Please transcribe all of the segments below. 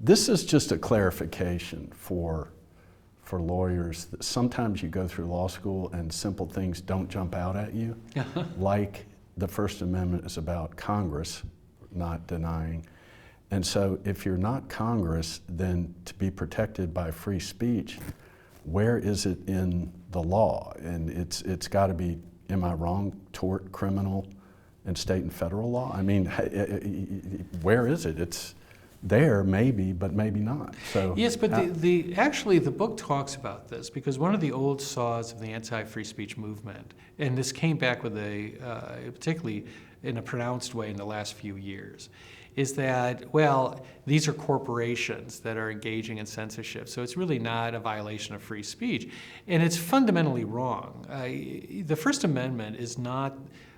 This is just a clarification for lawyers. Sometimes you go through law school and simple things don't jump out at you, like the First Amendment is about Congress, not denying. And so if you're not Congress, then to be protected by free speech, where is it in the law? And it's got to be, am I wrong, tort, criminal, and state and federal law? I mean, where is it? It's there, maybe, but maybe not. So yes, but actually the book talks about this, because one of the old saws of the anti-free speech movement, and this came back with particularly in a pronounced way in the last few years, is that, well, these are corporations that are engaging in censorship, so it's really not a violation of free speech. And it's fundamentally wrong. The First Amendment is not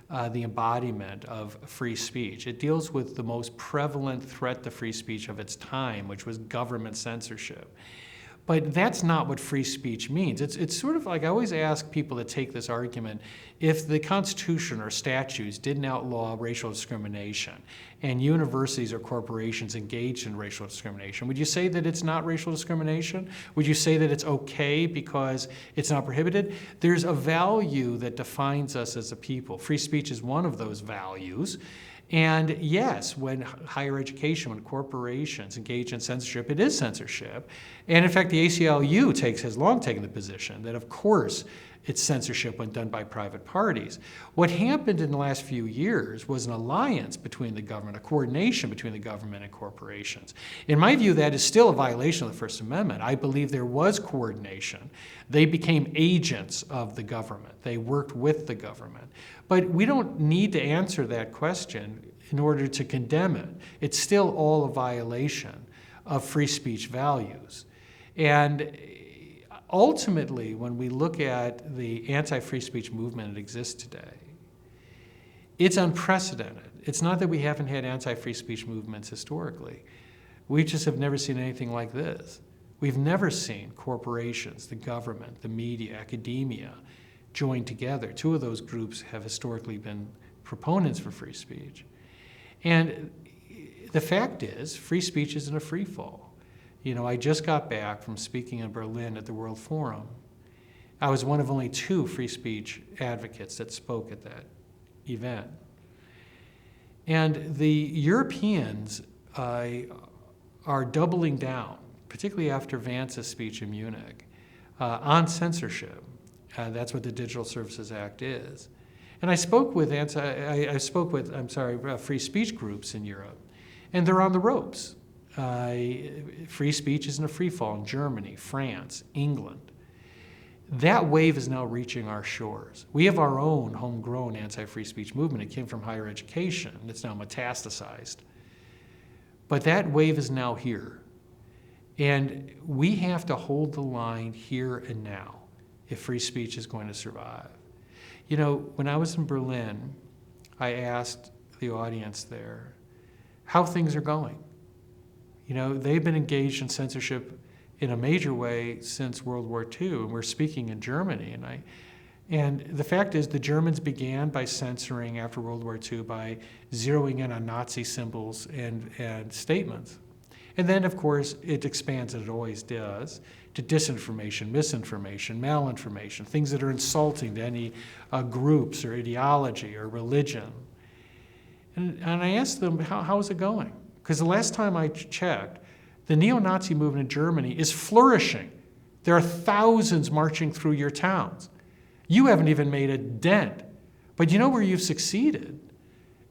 the embodiment of free speech. It deals with the most prevalent threat to free speech of its time, which was government censorship. But that's not what free speech means. It's sort of like, I always ask people to take this argument, if the Constitution or statutes didn't outlaw racial discrimination and universities or corporations engaged in racial discrimination, would you say that it's not racial discrimination? Would you say that it's okay because it's not prohibited? There's a value that defines us as a people. Free speech is one of those values. And yes, when higher education, when corporations engage in censorship, it is censorship. And in fact, the ACLU has long taken the position that, of course, it's censorship when done by private parties. What happened in the last few years was an alliance between the government, a coordination between the government and corporations. In my view, that is still a violation of the First Amendment. I believe there was coordination. They became agents of the government. They worked with the government. But we don't need to answer that question in order to condemn it. It's still all a violation of free speech values. And ultimately, when we look at the anti-free speech movement that exists today, it's unprecedented. It's not that we haven't had anti-free speech movements historically. We just have never seen anything like this. We've never seen corporations, the government, the media, academia join together. Two of those groups have historically been proponents for free speech. And the fact is, free speech isn't a free fall. You know, I just got back from speaking in Berlin at the World Forum. I was one of only 2 free speech advocates that spoke at that event. And the Europeans are doubling down, particularly after Vance's speech in Munich, on censorship. That's what the Digital Services Act is. And I spoke with free speech groups in Europe, and they're on the ropes. Free speech isn't a free fall in Germany, France, England. That wave is now reaching our shores. We have our own homegrown anti-free speech movement. It came from higher education. It's now metastasized. But that wave is now here. And we have to hold the line here and now if free speech is going to survive. You know, when I was in Berlin, I asked the audience there how things are going. You know, they've been engaged in censorship in a major way since World War II, and we're speaking in Germany. And the fact is, the Germans began by censoring after World War II by zeroing in on Nazi symbols and statements. And then, of course, it expands, as it always does, to disinformation, misinformation, malinformation, things that are insulting to any groups or ideology or religion. And I asked them, how is it going? Because the last time I checked, the neo-Nazi movement in Germany is flourishing. There are thousands marching through your towns. You haven't even made a dent. But you know where you've succeeded?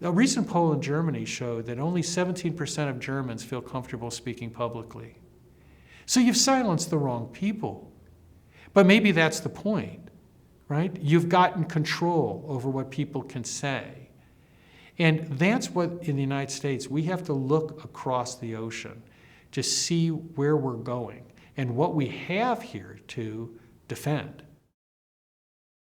A recent poll in Germany showed that only 17% of Germans feel comfortable speaking publicly. So you've silenced the wrong people. But maybe that's the point, right? You've gotten control over what people can say. And that's what, in the United States, we have to look across the ocean to see where we're going and what we have here to defend.